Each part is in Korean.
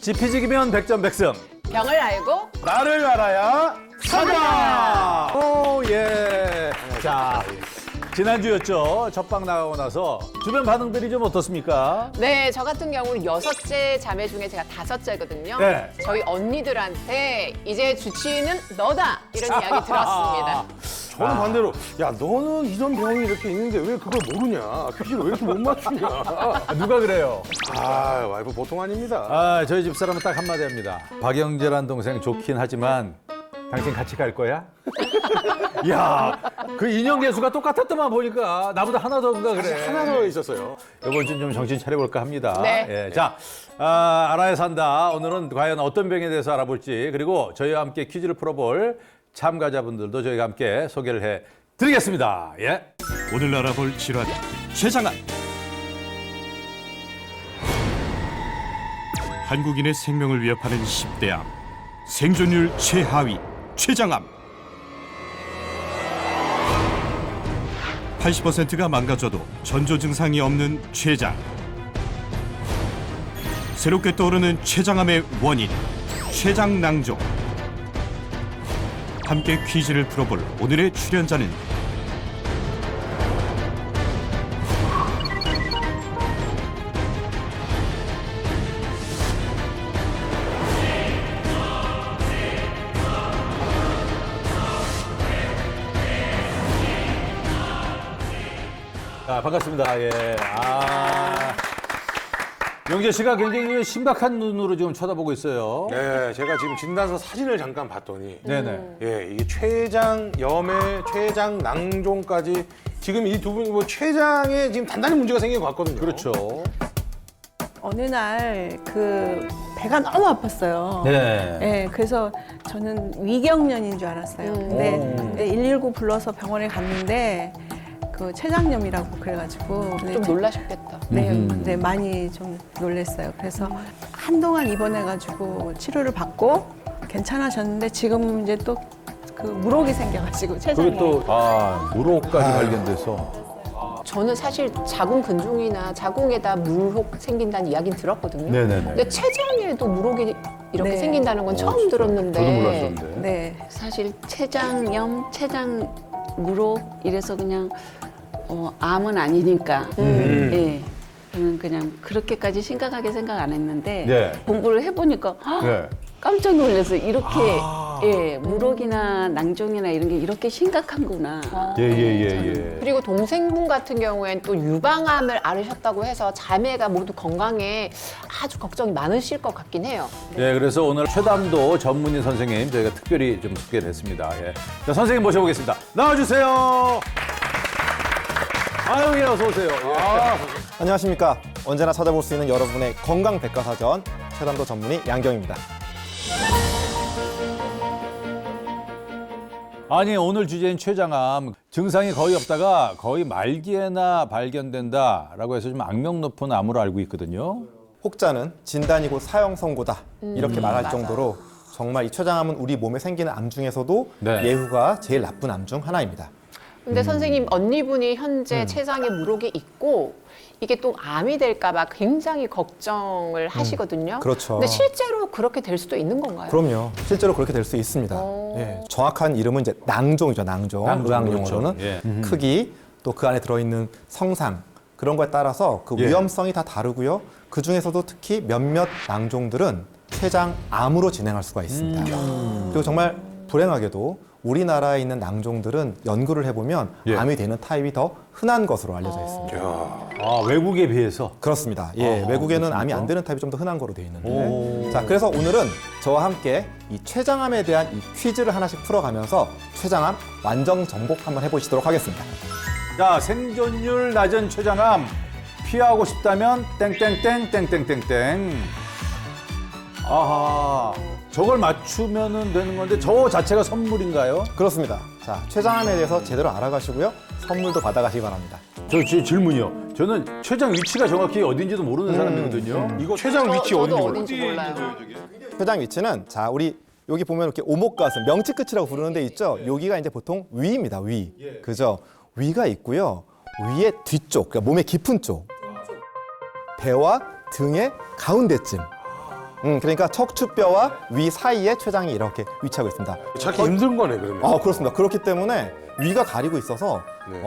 지피지기면 백전백승. 병을 알고 나를 알아야 산다. 오, 예. 자, 지난주였죠. 첫방 나가고 나서 주변 반응들이 좀 어떻습니까? 네, 저 같은 경우는 6째 자매 중에 제가 5째거든요. 네. 저희 언니들한테 이제 주치의는 너다 이런 이야기 들었습니다. 저는 반대로 야 너는 이전 병이 이렇게 있는데 왜 그걸 모르냐 퀴즈를 왜 이렇게 못 맞추냐 누가 그래요? 아 와이프 보통 아닙니다. 아, 저희 집사람은 딱 한마디 합니다. 박영재란 동생 좋긴 하지만 당신 같이 갈 거야? 야, 그 인형 개수가 똑같았더만 보니까 나보다 하나 더인가 그래. 하나 더 있었어요. 이번 주는 좀 정신 차려볼까 합니다. 네. 예, 자, 알아야 산다. 오늘은 과연 어떤 병에 대해서 알아볼지, 그리고 저희와 함께 퀴즈를 풀어볼 참가자분들도 저희가 함께 소개를 해드리겠습니다. 예. 오늘 알아볼 질환 췌장암. 한국인의 생명을 위협하는 10대 암. 생존율 최하위 췌장암. 80%가 망가져도 전조 증상이 없는 췌장. 새롭게 떠오르는 췌장암의 원인 췌장낭종. 함께 퀴즈를 풀어볼 오늘의 출연자는 자, 반갑습니다. 예. 영재 씨가 굉장히 심각한 눈으로 지금 쳐다보고 있어요. 네, 제가 지금 진단서 사진을 잠깐 봤더니 네네. 예 이게 췌장염에 췌장낭종까지 지금 이 두 분이 뭐 췌장에 지금 단단히 문제가 생긴 것 같거든요. 그렇죠. 어느 날 그 배가 너무 아팠어요. 네. 네, 그래서 저는 위경련인 줄 알았어요. 근데 119 불러서 병원에 갔는데 그 췌장염이라고 그래가지고 좀 놀라셨겠다. 네, 많이 좀 놀랐어요. 그래서 한동안 입원해가지고 치료를 받고 괜찮아졌는데 지금 이제 또 그 물혹이 생겨가지고 췌장에 그게 또, 무로까지 발견돼서. 저는 사실 자궁 근종이나 자궁에다 물혹 생긴다는 이야기는 들었거든요. 네네네. 근데 췌장에도 물혹이 이렇게 네. 생긴다는 건 처음 들었는데. 저도 몰랐었는데. 네. 사실 췌장염, 췌장 무록 이래서 그냥 암은 아니니까 예, 저는 그냥 그렇게까지 심각하게 생각 안 했는데 네. 공부를 해보니까 헉, 네. 깜짝 놀라서 이렇게 예, 무록이나 낭종이나 이런 게 이렇게 심각한구나. 예. 그리고 동생분 같은 경우엔 또 유방암을 앓으셨다고 해서 자매가 모두 건강에 아주 걱정이 많으실 것 같긴 해요. 예, 그래서 오늘 최담도 전문의 선생님 저희가 특별히 좀 소개를 했습니다. 예. 자, 선생님 모셔보겠습니다. 나와주세요. 아유, 예, 어서 오세요. 예. 안녕하십니까. 언제나 찾아볼 수 있는 여러분의 건강 백과사전 최담도 전문의 양경입니다. 아니, 오늘 주제인 췌장암 증상이 거의 없다가 거의 말기에나 발견된다라고 해서 좀 악명 높은 암으로 알고 있거든요. 혹자는 진단이 곧 사형 선고다 이렇게 말할 정도로 정말 이 췌장암은 우리 몸에 생기는 암 중에서도 네. 예후가 제일 나쁜 암 중 하나입니다. 근데 선생님, 언니분이 현재 췌장에 물혹이 있고 이게 또 암이 될까 봐 굉장히 걱정을 하시거든요. 그렇죠. 근데 실제로 그렇게 될 수도 있는 건가요? 그럼요. 실제로 그렇게 될 수 있습니다. 예, 정확한 이름은 이제 낭종이죠. 낭종. 의학용어로는 예. 크기, 또 그 안에 들어있는 성상 그런 거에 따라서 그 예. 위험성이 다 다르고요. 그 중에서도 특히 몇몇 낭종들은 췌장암으로 진행할 수가 있습니다. 그리고 정말 불행하게도 우리나라에 있는 낭종들은 연구를 해보면 예. 암이 되는 타입이 더 흔한 것으로 알려져 있습니다. 외국에 비해서. 그렇습니다. 예, 외국에는 암이 안 되는 타입이 좀 더 흔한 거로 되어 오. 있는데. 자, 그래서 오늘은 저와 함께 이 췌장암에 대한 이 퀴즈를 하나씩 풀어가면서 췌장암 완전 정복 한번 해보시도록 하겠습니다. 자, 생존율 낮은 췌장암 피하고 싶다면 땡땡땡땡땡땡땡. 아하, 저걸 맞추면 되는 건데 저 자체가 선물인가요? 그렇습니다. 자, 췌장암에 대해서 제대로 알아가시고요. 선물도 받아가시기 바랍니다. 저 질문이요. 저는 췌장 위치가 정확히 어딘지도 모르는 사람이거든요. 이거 췌장 위치 저도 어딘지 어딘지 몰라요. 췌장 위치는 자, 우리 여기 보면 이렇게 오목가슴, 명치 끝이라고 부르는 데 있죠. 여기가 이제 보통 위입니다. 위. 그죠? 위가 있고요. 위의 뒤쪽, 그러니까 몸의 깊은 쪽. 배와 등의 가운데쯤. 그러니까 척추뼈와 위 사이에 췌장이 이렇게 위치하고 있습니다. 찾기 힘든 거네 그러면. 아, 그렇습니다. 그렇기 때문에 위가 가리고 있어서 네.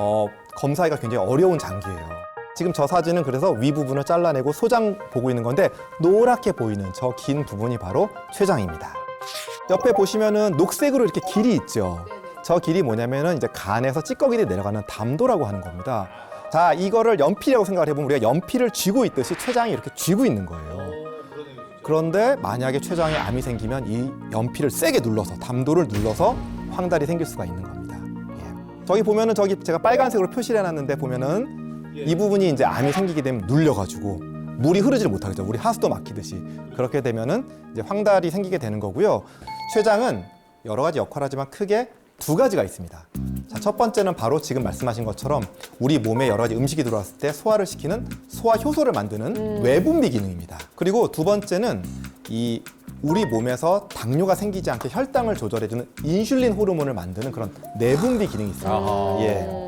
검사하기가 굉장히 어려운 장기예요. 지금 저 사진은 그래서 위 부분을 잘라내고 소장 보고 있는 건데 노랗게 보이는 저 긴 부분이 바로 췌장입니다. 옆에 보시면은 녹색으로 이렇게 길이 있죠. 저 길이 뭐냐면은 이제 간에서 찌꺼기들이 내려가는 담도라고 하는 겁니다. 자, 이거를 연필이라고 생각을 해보면 우리가 연필을 쥐고 있듯이 췌장이 이렇게 쥐고 있는 거예요. 그런데 만약에 췌장에 암이 생기면 이 연필을 세게 눌러서 담도를 눌러서 황달이 생길 수가 있는 겁니다. 예. 저기 보면은 저기 제가 빨간색으로 표시를 해놨는데 보면은 이 부분이 이제 암이 생기게 되면 눌려가지고 물이 흐르지를 못하겠죠. 우리 하수도 막히듯이. 그렇게 되면은 이제 황달이 생기게 되는 거고요. 췌장은 여러 가지 역할을 하지만 크게 두 가지가 있습니다. 자, 첫 번째는 바로 지금 말씀하신 것처럼 우리 몸에 여러 가지 음식이 들어왔을 때 소화를 시키는 소화 효소를 만드는 외분비 기능입니다. 그리고 두 번째는 이 우리 몸에서 당뇨가 생기지 않게 혈당을 조절해주는 인슐린 호르몬을 만드는 그런 내분비 기능이 있습니다. 아하. 예.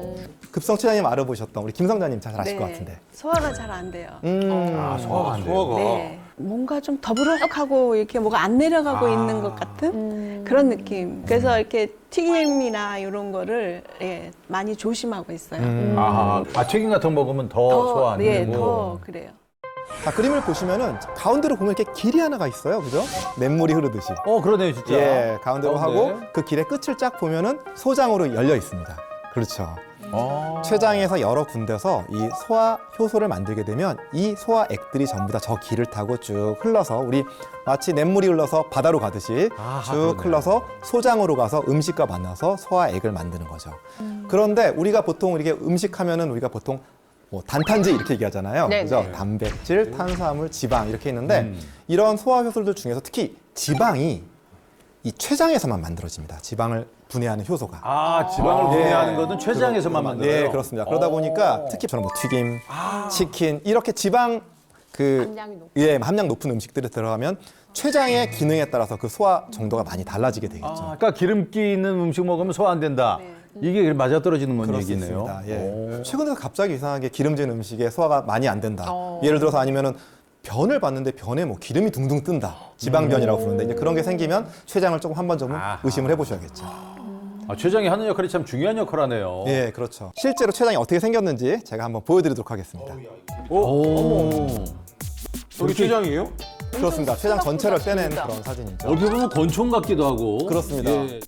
급성 췌장님 알아보셨던 우리 김성자님 잘 아실 것 같은데. 소화가 잘 안 돼요. 아, 소화가 안 돼요. 소화가. 네. 뭔가 좀 더부룩하고 이렇게 뭐가 안 내려가고 있는 것 같은 그런 느낌. 그래서 이렇게 튀김이나 이런 거를 예, 많이 조심하고 있어요. 아하. 아, 튀김 같은 거 먹으면 더 소화 안 네, 되고. 더 그래요. 자, 그림을 보시면은 가운데로 보면 이렇게 길이 하나가 있어요. 그죠? 냇물이 흐르듯이. 그러네요, 진짜. 예, 가운데로 가운데. 하고 그 길의 끝을 쫙 보면은 소장으로 열려 있습니다. 그렇죠. 아. 췌장에서 여러 군데서 이 소화 효소를 만들게 되면 이 소화액들이 전부 다 저 길을 타고 쭉 흘러서 우리 마치 냇물이 흘러서 바다로 가듯이 아하, 쭉 그러네. 흘러서 소장으로 가서 음식과 만나서 소화액을 만드는 거죠. 그런데 우리가 보통 이렇게 음식하면은 우리가 보통 뭐 단탄지 이렇게 얘기하잖아요. 네네. 그죠? 단백질, 탄수화물, 지방 이렇게 있는데 이런 소화 효소들 중에서 특히 지방이 이 췌장에서만 만들어집니다. 지방을 분해하는 효소가. 아, 지방을 네. 분해하는 것은 췌장에서만 만들어요? 네, 그렇습니다. 그러다 보니까 특히 저는 뭐 튀김, 치킨 이렇게 지방 함량이 높은. 예, 함량 높은 음식들이 들어가면 췌장의 기능에 따라서 그 소화 정도가 많이 달라지게 되겠죠. 아, 그러니까 기름기 있는 음식 먹으면 소화 안 된다. 이게 맞아떨어지는 건 얘기네요. 그렇습니다. 예. 최근에 갑자기 이상하게 기름진 음식에 소화가 많이 안 된다. 예를 들어서 아니면은 변을 봤는데 변에 뭐 기름이 둥둥 뜬다. 지방변이라고 부르는데 이제 그런 게 생기면 췌장을 조금 한 번 좀 아하. 의심을 해보셔야겠죠. 아, 췌장이 하는 역할이 참 중요한 역할을 하네요. 예, 그렇죠. 실제로 췌장이 어떻게 생겼는지 제가 한번 보여드리도록 하겠습니다. 오. 여기 췌장이에요? 그렇습니다. 췌장 전체를 빼낸 생각보다 그런 사진이죠. 얼핏 보면 권총 같기도 하고. 그렇습니다. 예.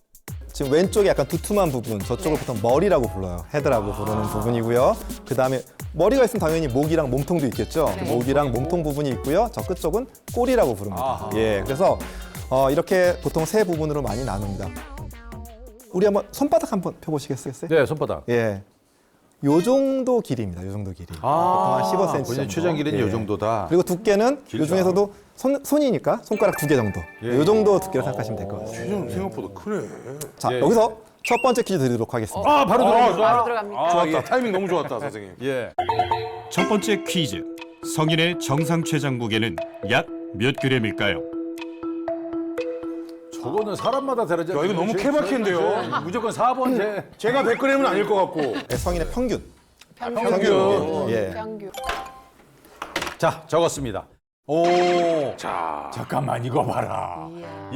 지금 왼쪽에 약간 두툼한 부분, 저쪽을 보통 머리라고 불러요. 헤드라고 부르는 부분이고요. 그 다음에 머리가 있으면 당연히 목이랑 몸통도 있겠죠. 목이랑 몸통 부분이 있고요. 저 끝쪽은 꼬리라고 부릅니다. 아하. 예, 그래서 이렇게 보통 세 부분으로 많이 나눕니다. 우리 한번 손바닥 한번 펴보시겠어요? 네, 손바닥. 예, 요 정도 길이입니다. 요 정도 길이. 보통 한 15cm 정도. 본인 췌장 길이는 예. 요 정도다. 그리고 두께는 길다. 요 중에서도 손이니까 손가락 2개 정도. 예. 요 정도 두께로 생각하시면 될 것 같습니다. 췌장 생각보다 크네. 자, 예. 여기서 첫 번째 퀴즈 드리도록 하겠습니다. 아, 바로 들어갑니다. 바로 들어갑니까? 좋았다. 타이밍 너무 좋았다, 선생님. 예. 첫 번째 퀴즈. 성인의 정상 췌장 무게는 약 몇 그램일까요? 저거는 사람마다 다르죠. 야, 이거 너무 케바케인데요. 무조건 4번 제. 제가 100g은 아닐 것 같고. 네, 성인의 평균. 평균. 예. 평균. 자, 적었습니다. 오. 자, 잠깐만 이거 봐라.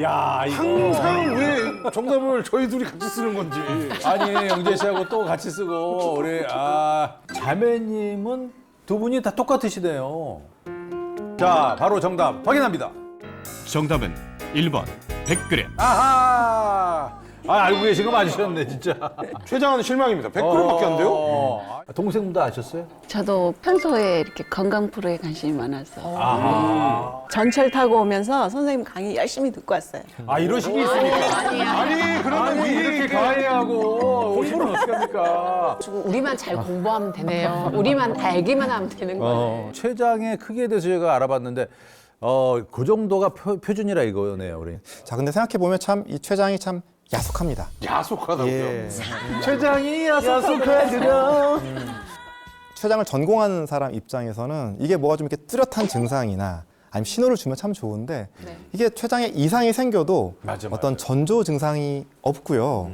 야, 이거. 항상 왜 정답을 저희 둘이 같이 쓰는 건지. 아니, 영재 씨하고 또 같이 쓰고 우리 자매님은 두 분이 다 똑같으시네요. 자, 바로 정답 확인합니다. 정답은 1번 100g. 아하. 알고 계신 거 맞으셨네, 진짜. 췌장은 실망입니다. 100g밖에 안 돼요? 동생분도 아셨어요? 저도 평소에 이렇게 건강 프로에 관심이 많아서 전철 타고 오면서 선생님 강의 열심히 듣고 왔어요. 아, 이런 식이 있습니까? 아니, 그런데 아니, 이렇게 과외하고 오시면 어떡합니까? 우리만 잘 공부하면 되네요. 우리만 다 알기만 하면 되는 거예요. 췌장의 크기에 대해서 제가 알아봤는데 그 정도가 표준이라 이거네요, 우리. 자, 근데 생각해 보면 참 이 췌장이 참 야속합니다. 야속하다고요. 예. 췌장이 야속하더라. 췌장을 전공하는 사람 입장에서는 이게 뭐가 좀 이렇게 뚜렷한 증상이나 아니면 신호를 주면 참 좋은데 네. 이게 췌장에 이상이 생겨도 맞아, 어떤 맞아. 전조 증상이 없고요.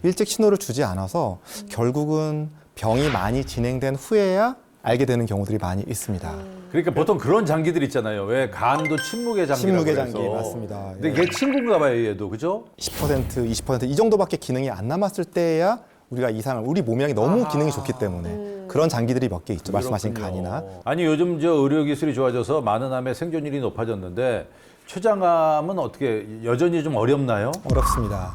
일찍 신호를 주지 않아서 결국은 병이 많이 진행된 후에야 알게 되는 경우들이 많이 있습니다. 그러니까 보통 그런 장기들 있잖아요. 왜 간도 침묵의 장기라고 침묵의 해서. 장기, 맞습니다. 근데 예. 이게 친구인가 봐요, 얘도. 그죠? 10%, 20%이 정도밖에 기능이 안 남았을 때야 우리가 이상을 우리 몸이랑 너무 기능이 좋기 때문에 그런 장기들이 몇 개 있죠. 말씀하신 그렇군요. 간이나. 아니 요즘 저 의료 기술이 좋아져서 많은 암의 생존율이 높아졌는데 췌장암은 어떻게 여전히 좀 어렵나요? 어렵습니다.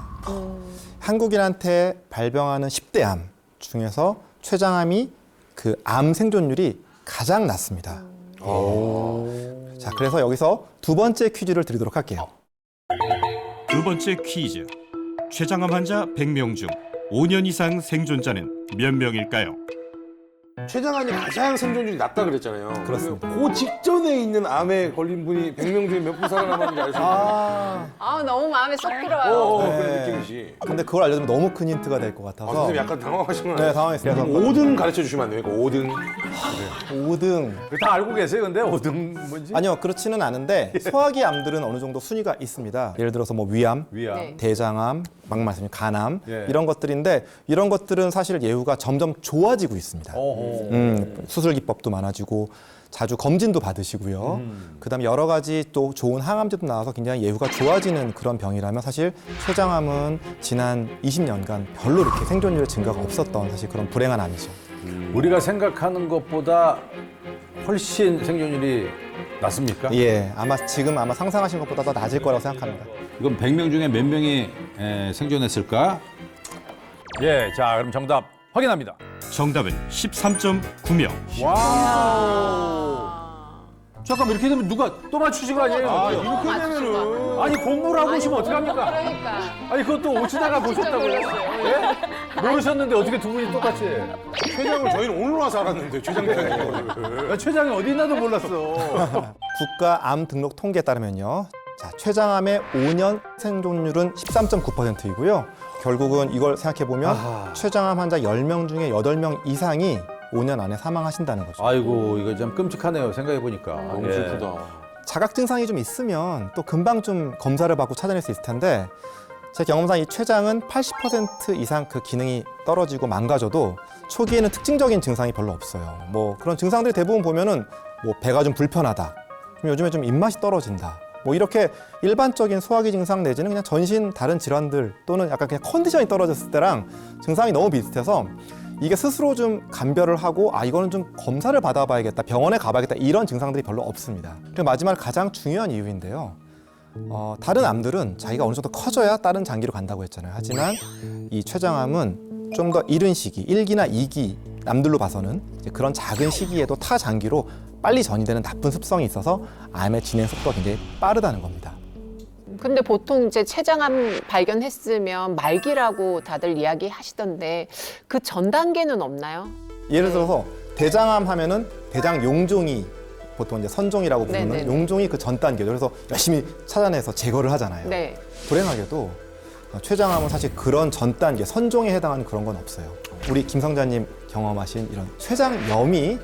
한국인한테 발병하는 10대 암 중에서 췌장암이 그 암 생존율이 가장 낮습니다. 자, 그래서 여기서 두 번째 퀴즈를 드리도록 할게요. 두 번째 퀴즈. 췌장암 환자 100명 중 5년 이상 생존자는 몇 명일까요? 췌장암이 가장 생존율이 낮다 그랬잖아요. 그렇습니다. 그러면 그 직전에 있는 암에 걸린 분이 100명 중에 몇 분 살아남았는지 알 수 있나요? 아, 너무 마음에 쏙 들어요. 그런 네. 느낌이지. 근데 그걸 알려주면 너무 큰 힌트가 될 것 같아서. 선생님 약간 당황하신 거 네, 아니에요? 당황했어요. 그래서 5등 가르쳐 주시면 안 됩니까? 5등. 5등. 다 알고 계세요, 근데 5등 뭔지? 아니요, 그렇지는 않은데 소화기 암들은 어느 정도 순위가 있습니다. 예를 들어서 뭐 위암, 위암. 네. 대장암, 막 말씀드린 간암 예. 이런 것들인데 이런 것들은 사실 예후가 점점 좋아지고 있습니다. 수술 기법도 많아지고 자주 검진도 받으시고요. 그다음에 여러 가지 또 좋은 항암제도 나와서 굉장히 예후가 좋아지는 그런 병이라면 사실 췌장암은 지난 20년간 별로 이렇게 생존율의 증가가 없었던 사실 그런 불행한 암이죠. 우리가 생각하는 것보다 훨씬 생존율이 낮습니까? 예, 지금 아마 상상하신 것보다 더 낮을 거라고 생각합니다. 이건 100명 중에 몇 명이 생존했을까? 예, 자 그럼 정답 확인합니다. 정답은 13.9명. 잠깐만 이렇게 되면 누가 또 맞추신 거 아니에요? 아, 이렇게 되면은. 아니 공부를 하고 오시면 어떡합니까? 그러니까. 아니 그것도 오시다가 보셨다고요? 예? 모르셨는데 어떻게 두 분이 똑같이 해? 췌장을 저희는 오늘 와서 알았는데, 췌장병이. 나 췌장이 어디 있나도 몰랐어. 국가 암 등록 통계에 따르면요. 자, 췌장암의 5년 생존율은 13.9%이고요. 결국은 이걸 생각해 보면 췌장암 환자 10명 중에 8명 이상이 5년 안에 사망하신다는 거죠. 아이고 이거 좀 끔찍하네요. 생각해 보니까. 너무 슬프다. 자각 증상이 좀 있으면 또 금방 좀 검사를 받고 찾아낼 수 있을 텐데 제 경험상 이 췌장은 80% 이상 그 기능이 떨어지고 망가져도 초기에는 특징적인 증상이 별로 없어요. 뭐 그런 증상들이 대부분 보면은 뭐 배가 좀 불편하다. 좀 요즘에 좀 입맛이 떨어진다. 뭐 이렇게 일반적인 소화기 증상 내지는 그냥 전신 다른 질환들 또는 약간 그냥 컨디션이 떨어졌을 때랑 증상이 너무 비슷해서 이게 스스로 좀 감별을 하고 이거는 좀 검사를 받아봐야겠다, 병원에 가봐야겠다 이런 증상들이 별로 없습니다. 그리고 마지막 가장 중요한 이유인데요. 다른 암들은 자기가 어느 정도 커져야 다른 장기로 간다고 했잖아요. 하지만 이 췌장암은 좀 더 이른 시기, 1기나 2기 암들로 봐서는 이제 그런 작은 시기에도 타 장기로 빨리 전이되는 나쁜 습성이 있어서 암의 진행 속도가 굉장히 빠르다는 겁니다. 근데 보통 이제 췌장암 발견했으면 말기라고 다들 이야기하시던데 그 전 단계는 없나요? 예를 들어서 대장암 하면은 대장 용종이 보통 이제 선종이라고 부르는 네네네. 용종이 그 전 단계죠. 그래서 열심히 찾아내서 제거를 하잖아요. 네. 불행하게도 췌장암은 사실 그런 전 단계 선종에 해당하는 그런 건 없어요. 우리 김성자님 경험하신 이런 췌장염이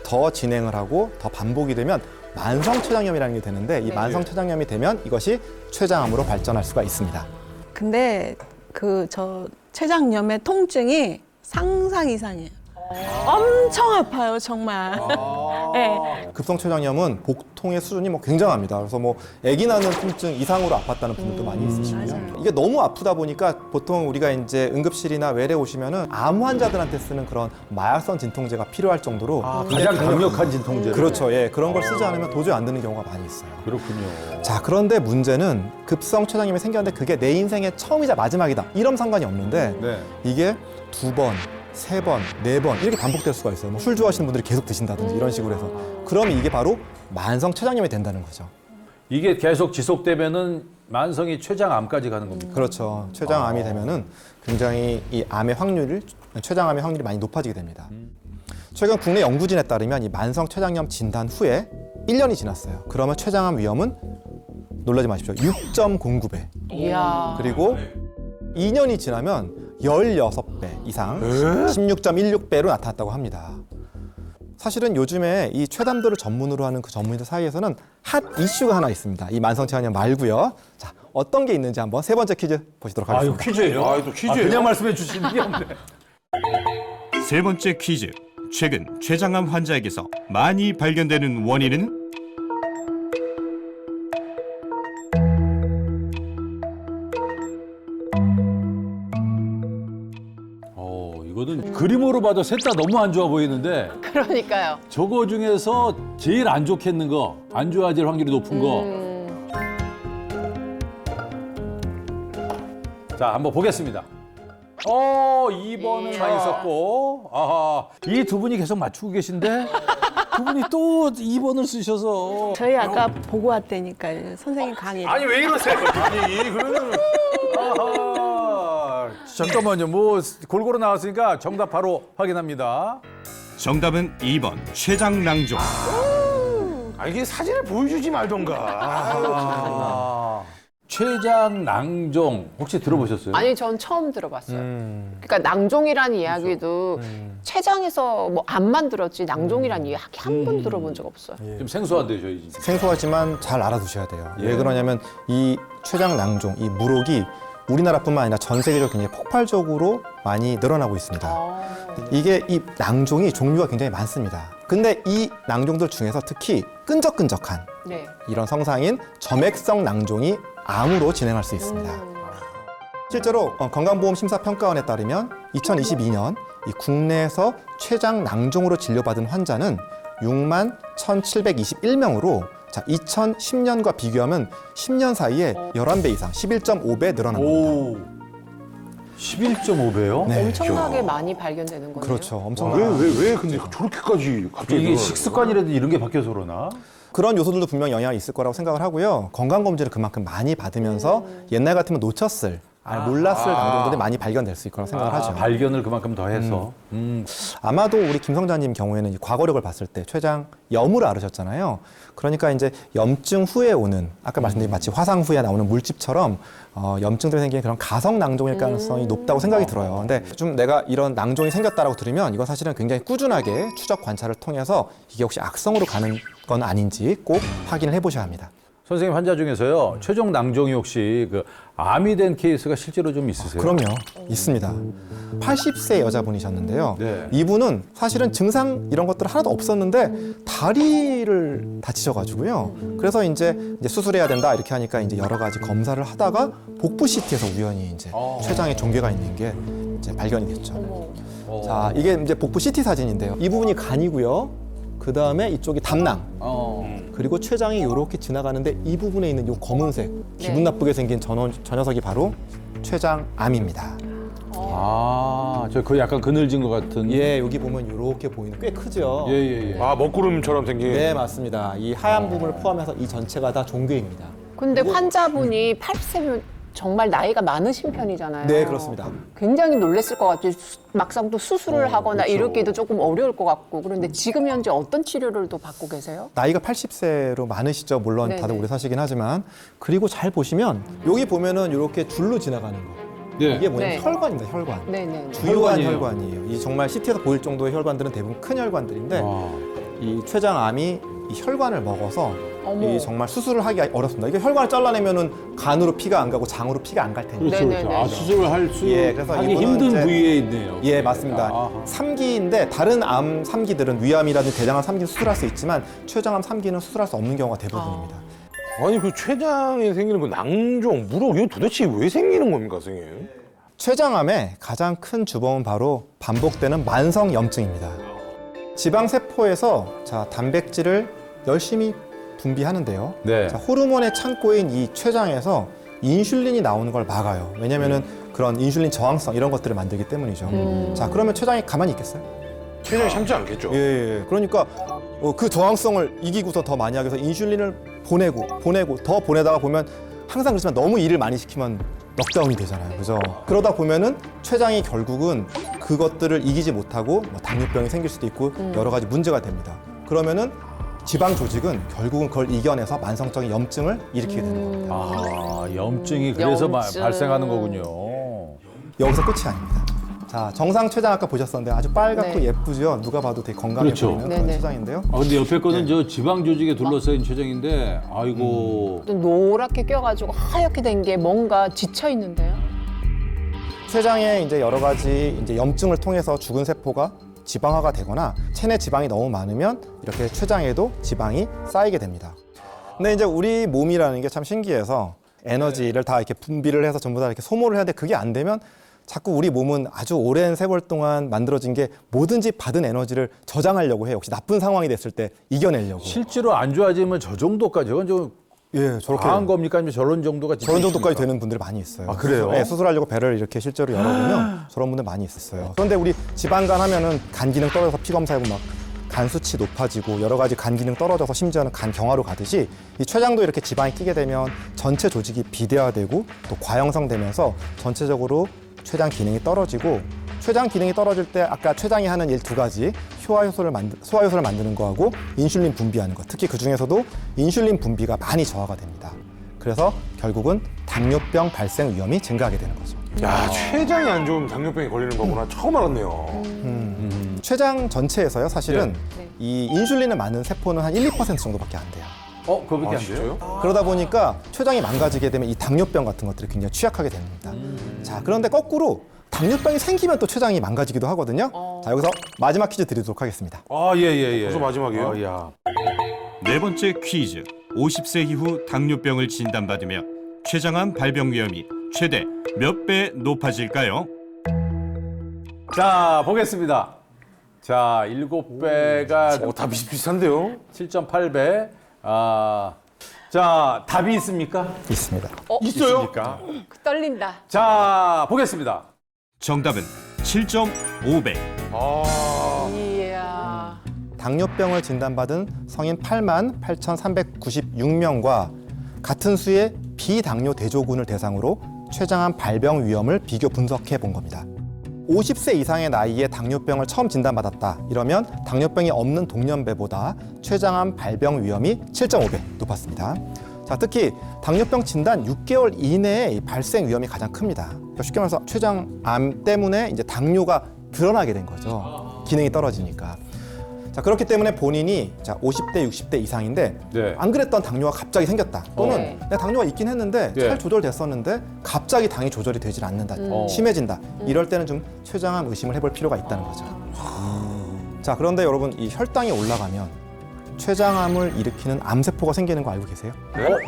더 진행을 하고 더 반복이 되면 만성 췌장염이라는 게 되는데 이 네. 만성 췌장염이 되면 이것이 췌장암으로 발전할 수가 있습니다. 근데 저 췌장염의 통증이 상상 이상이에요. 엄청 아파요, 정말. 네. 급성 췌장염은 복통의 수준이 뭐 굉장합니다. 그래서 뭐 아기 낳는 통증 이상으로 아팠다는 분들도 많이 있으시고요. 맞아요. 이게 너무 아프다 보니까 보통 우리가 이제 응급실이나 외래 오시면은 암 환자들한테 쓰는 그런 마약성 진통제가 필요할 정도로 가장 강력한 진통제. 그렇죠. 예. 그런 걸 쓰지 않으면 도저히 안 되는 경우가 많이 있어요. 그렇군요. 자, 그런데 문제는 급성 췌장염이 생겼는데 그게 내 인생의 처음이자 마지막이다. 이런 상관이 없는데 네. 이게 2번, 3번, 4번 이렇게 반복될 수가 있어요. 뭐술 좋아하시는 분들이 계속 드신다든지 이런 식으로 해서. 그럼 이게 바로 만성 췌장염이 된다는 거죠. 이게 계속 지속되면은 만성이 췌장암까지 가는 겁니까? 그렇죠. 췌장암이 되면은 굉장히 이 암의 확률을 췌장암의 확률이 많이 높아지게 됩니다. 최근 국내 연구진에 따르면 이 만성 췌장염 진단 후에 1년이 지났어요. 그러면 췌장암 위험은 놀라지 마십시오. 6.09배. 이야. 그리고 2년이 지나면 16배 이상 16.16배로 나타났다고 합니다. 사실은 요즘에 이 췌담도를 전문으로 하는 그 전문의들 사이에서는 핫 이슈가 하나 있습니다. 이 만성 췌장염 말고요. 자, 어떤 게 있는지 한번 세 번째 퀴즈 보시도록 이거 하겠습니다. 퀴즈예요? 또 퀴즈예요? 그냥 말씀해 주시는 게 없네. 세 번째 퀴즈. 최근 췌장암 환자에게서 많이 발견되는 원인은 이거는 그림으로 봐도 셋 다 너무 안 좋아 보이는데 그러니까요. 저거 중에서 제일 안 좋겠는 거, 안 좋아질 확률이 높은 거. 자, 한번 보겠습니다. 2번은 예. 많이 썼고, 아하, 이 두 분이 계속 맞추고 계신데 두 분이 또 2번을 쓰셔서. 저희 아까 보고 왔다니까요. 선생님 강의. 아니 왜 이러세요? 아니 그러면 아하, 잠깐만요. 뭐 골고루 나왔으니까 정답 바로 확인합니다. 정답은 2번 췌장낭종. 이게 사진을 보여주지 말던가. 췌장 낭종 혹시 들어보셨어요? 아니, 전 처음 들어봤어요. 그러니까 낭종이라는 이야기도 췌장에서 뭐 안 만들었지 낭종이라는 이야기 한 번 들어본 적 없어요. 좀 생소한데요, 저희 지금. 생소하지만 잘 알아두셔야 돼요. 왜 그러냐면 이 췌장 낭종, 이 물혹이 우리나라뿐만 아니라 전 세계적으로 굉장히 폭발적으로 많이 늘어나고 있습니다. 이게 이 낭종이 종류가 굉장히 많습니다. 근데 이 낭종들 중에서 특히 끈적끈적한 네. 이런 성상인 점액성 낭종이 암으로 진행할 수 있습니다. 실제로 건강보험심사평가원에 따르면 2022년 이 국내에서 췌장 낭종으로 진료받은 환자는 6만 1,721명으로 자, 2010년과 비교하면 10년 사이에 11배 이상, 11.5배 늘어난 겁니다. 11.5배요? 네. 엄청나게 많이 발견되는 거네요. 그렇죠. 엄청난. 왜 근데 저렇게까지 갑자기 이게 늘어나요? 식습관이라도 이런 게 바뀌어서 그러나? 그런 요소들도 분명 영향이 있을 거라고 생각을 하고요. 건강검진을 그만큼 많이 받으면서 옛날 같으면 놓쳤을, 몰랐을 낭종들이 많이 발견될 수 있을 거라고 생각을 하죠. 발견을 그만큼 더 해서. 아마도 우리 김성자님 경우에는 이 과거력을 봤을 때 췌장염을 앓으셨잖아요. 그러니까 이제 염증 후에 오는 아까 말씀드린 마치 화상 후에 나오는 물집처럼 염증 때문에 생기는 그런 가성 낭종일 가능성이 높다고 생각이 들어요. 근데 좀 내가 이런 낭종이 생겼다라고 들으면 이건 사실은 굉장히 꾸준하게 추적 관찰을 통해서 이게 혹시 악성으로 가는 건 아닌지 꼭 확인을 해보셔야 합니다. 선생님 환자 중에서요, 최종 낭종이 혹시 그 암이 된 케이스가 실제로 좀 있으세요? 그럼요. 있습니다. 80세 여자분이셨는데요. 네. 이분은 사실은 증상 이런 것들 하나도 없었는데 다리를 다치셔가지고요. 그래서 이제 수술해야 된다 이렇게 하니까 이제 여러 가지 검사를 하다가 복부 CT에서 우연히 이제 췌장에 종괴가 있는 게 이제 발견이 됐죠. 자, 이게 이제 복부 CT 사진인데요. 이 부분이 간이고요. 그 다음에 이쪽이 담낭. 그리고 췌장이 이렇게 지나가는데 이 부분에 있는 이 검은색 기분 나쁘게 생긴 저 녀석이 바로 췌장암입니다. 저 그 약간 그늘진 것 같은. 예, 여기 보면 이렇게 보이는 꽤 크죠. 예. 먹구름처럼 생긴. 네, 맞습니다. 이 하얀 부분을 포함해서 이 전체가 다 종괴입니다. 근데 환자분이 80세면 정말 나이가 많으신 편이잖아요. 네, 그렇습니다. 굉장히 놀랐을 것 같아요. 막상 또 수술을 하거나 그렇죠. 이렇기도 조금 어려울 것 같고. 그런데 지금 현재 어떤 치료를 또 받고 계세요? 나이가 80세로 많으시죠. 물론 네네. 다들 오래 사시긴 하지만. 그리고 잘 보시면 여기 보면은 이렇게 줄로 지나가는 거. 네. 이게 뭐냐면 네. 혈관입니다, 혈관. 네네. 주요한 혈관이에요. 혈관이에요. 이 정말 CT에서 보일 정도의 혈관들은 대부분 큰 혈관들인데 이 췌장암이 이 혈관을 먹어서 어머. 이 정말 수술을 하기가 어렵습니다. 이게 혈관을 잘라내면은 간으로 피가 안 가고 장으로 피가 안 갈 텐데. 그렇죠, 네네네. 그렇죠. 수술을 예, 그래서 하기 이분은 힘든 이제- 부위에 있네요. 예, 맞습니다. 아하. 3기인데 다른 암 3기들은 위암이라든지 대장암 3기는 수술할 수 있지만 췌장암 3기는 수술할 수 없는 경우가 대부분입니다. 아니 그 췌장에 생기는 그 낭종, 물혹 이거 도대체 왜 생기는 겁니까, 선생님? 췌장암의 가장 큰 주범은 바로 반복되는 만성 염증입니다. 지방 세포에서 자, 단백질을 열심히 분비하는데요. 네. 자, 호르몬의 창고인 이 췌장에서 인슐린이 나오는 걸 막아요. 왜냐면은 그런 인슐린 저항성 이런 것들을 만들기 때문이죠. 자, 그러면 췌장이 가만히 있겠어요? 췌장이 참지 않겠죠. 예. 그러니까 그 저항성을 이기고서 더 많이 하기 위해서 인슐린을 보내고 더 보내다가 보면 항상 그렇지만 너무 일을 많이 시키면 넉다운이 되잖아요. 그죠? 그러다 보면은 췌장이 결국은 그것들을 이기지 못하고 뭐 당뇨병이 생길 수도 있고 여러 가지 문제가 됩니다. 그러면은 지방 조직은 결국은 그걸 이겨내서 만성적인 염증을 일으키게 되는 겁니다. 염증이 그래서 염증. 발생하는 거군요. 여기서 끝이 아닙니다. 자, 정상 췌장 아까 보셨었는데 아주 빨갛고 네. 예쁘죠? 누가 봐도 되게 건강해 그렇죠. 보이는 그런 네네. 췌장인데요. 근데 옆에 거는 저 지방 조직에 둘러싸인 췌장인데, 아이고. 또 노랗게 껴가지고 하얗게 된 게 뭔가 지쳐 있는데요. 췌장에 이제 여러 가지 이제 염증을 통해서 죽은 세포가 지방화가 되거나 체내 지방이 너무 많으면 이렇게 췌장에도 지방이 쌓이게 됩니다. 근데 이제 우리 몸이라는 게 참 신기해서 에너지를 다 이렇게 분비를 해서 전부 다 이렇게 소모를 해야 돼. 그게 안 되면 자꾸 우리 몸은 아주 오랜 세월 동안 만들어진 게 뭐든지 받은 에너지를 저장하려고 해요. 혹시 나쁜 상황이 됐을 때 이겨내려고. 실제로 안 좋아지면 저 정도까지 그건 좀 예, 저렇게 과한 겁니까? 아니면 저런 정도가 진짜 저런 정도까지 있습니까? 되는 분들이 많이 있어요. 아, 그래요? 네, 수술하려고 배를 이렇게 실제로 열어보면 저런 분들 많이 있었어요. 그런데 우리 지방간 하면은 간 기능 떨어져서 피 검사해보면 막 간 수치 높아지고 여러 가지 간 기능 떨어져서 심지어는 간 경화로 가듯이 이 췌장도 이렇게 지방이 끼게 되면 전체 조직이 비대화되고 또 과형성되면서 전체적으로 췌장 기능이 떨어지고 췌장 기능이 떨어질 때 아까 췌장이 하는 일 두 가지 소화효소를 만드는 거하고 인슐린 분비하는 거, 특히 그 중에서도 인슐린 분비가 많이 저하가 됩니다. 그래서 결국은 당뇨병 발생 위험이 증가하게 되는 거죠. 야, 췌장이 안 좋으면 당뇨병에 걸리는 거구나. 처음 알았네요. 췌장 전체에서요, 사실은 네. 이 인슐린을 많은 세포는 한 1, 2% 정도밖에 안 돼요. 그거밖에 아, 안 돼요? 진짜요? 그러다 보니까 췌장이 망가지게 되면 이 당뇨병 같은 것들이 굉장히 취약하게 됩니다. 자, 그런데 거꾸로 당뇨병이 생기면 또 췌장이 망가지기도 하거든요. 자, 여기서 마지막 퀴즈 드리도록 하겠습니다. 예. 벌써 마지막이에요? 야. 네 번째 퀴즈. 50세 이후 당뇨병을 진단받으며 췌장암 발병 위험이 최대 몇 배 높아질까요? 자, 보겠습니다. 자, 7배가 다 비슷비슷한데요? 7.8배. 자, 답이 있습니까? 있습니다. 있어요? 있습니까? 떨린다. 자, 보겠습니다. 정답은 7.5배. 아, 이야. 당뇨병을 진단받은 성인 8만 8,396명과 같은 수의 비당뇨 대조군을 대상으로 췌장암 발병 위험을 비교 분석해 본 겁니다. 50세 이상의 나이에 당뇨병을 처음 진단받았다. 이러면 당뇨병이 없는 동년배보다 췌장암 발병 위험이 7.5배 높았습니다. 자, 특히 당뇨병 진단 6개월 이내에 발생 위험이 가장 큽니다. 그러니까 쉽게 말해서 췌장암 때문에 이제 당뇨가 드러나게 된 거죠. 기능이 떨어지니까. 자, 그렇기 때문에 본인이 자, 50대, 60대 이상인데 네. 안 그랬던 당뇨가 갑자기 생겼다. 또는 네. 내가 당뇨가 있긴 했는데 네. 잘 조절됐었는데 갑자기 당이 조절이 되질 않는다. 심해진다. 이럴 때는 좀 췌장암 의심을 해볼 필요가 있다는 거죠. 자, 그런데 여러분 이 혈당이 올라가면 췌장암을 일으키는 암세포가 생기는 거 알고 계세요?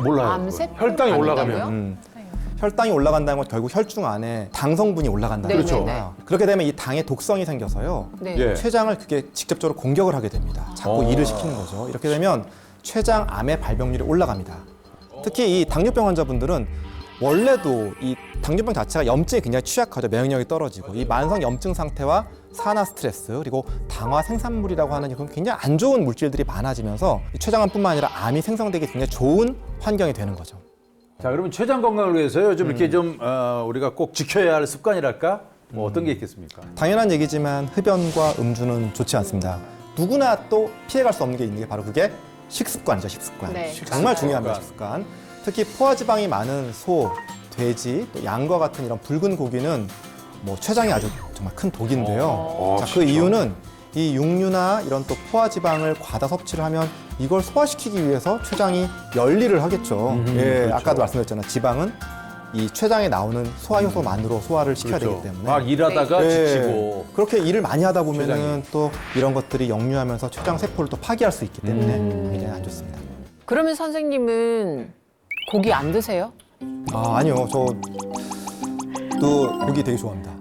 몰라요. 암세포 혈당이 올라가면. 간다고요? 혈당이 올라간다는 건 결국 혈중 안에 당 성분이 올라간다는 네, 거죠. 네, 네. 그렇게 되면 이 당의 독성이 생겨서요. 네. 예. 췌장을 그게 직접적으로 공격을 하게 됩니다. 자꾸 일을 시키는 거죠. 이렇게 되면 췌장암의 발병률이 올라갑니다. 특히 이 당뇨병 환자분들은 원래도 이 당뇨병 자체가 염증이 굉장히 취약하죠. 면역력이 떨어지고 이 만성 염증 상태와 산화 스트레스 그리고 당화 생산물이라고 하는 이런 굉장히 안 좋은 물질들이 많아지면서 이 췌장암뿐만 아니라 암이 생성되기 굉장히 좋은 환경이 되는 거죠. 자, 그러면 췌장 건강을 위해서요. 좀 이렇게 좀 우리가 꼭 지켜야 할 습관이랄까? 뭐 어떤 게 있겠습니까? 당연한 얘기지만 흡연과 음주는 좋지 않습니다. 누구나 또 피해갈 수 없는 게 있는 게 바로 그게 식습관이죠, 식습관. 네, 정말 맞아요. 중요합니다, 식습관. 특히 포화지방이 많은 소, 돼지, 또 양과 같은 이런 붉은 고기는 뭐 췌장이 아주 정말 큰 독인데요. 자, 그 이유는 이 육류나 이런 또 포화지방을 과다 섭취를 하면 이걸 소화시키기 위해서 췌장이 열일을 하겠죠. 예, 아까도 말씀드렸잖아요. 지방은 이 췌장에 나오는 소화효소만으로 소화를 시켜야 되기 때문에. 막 일하다가 네. 지치고. 그렇게 일을 많이 하다 보면은 췌장이. 또 이런 것들이 역류하면서 췌장 세포를 또 파괴할 수 있기 때문에 굉장히 안 좋습니다. 그러면 선생님은 고기 안 드세요? 아, 아니요. 저도 고기 되게 좋아합니다.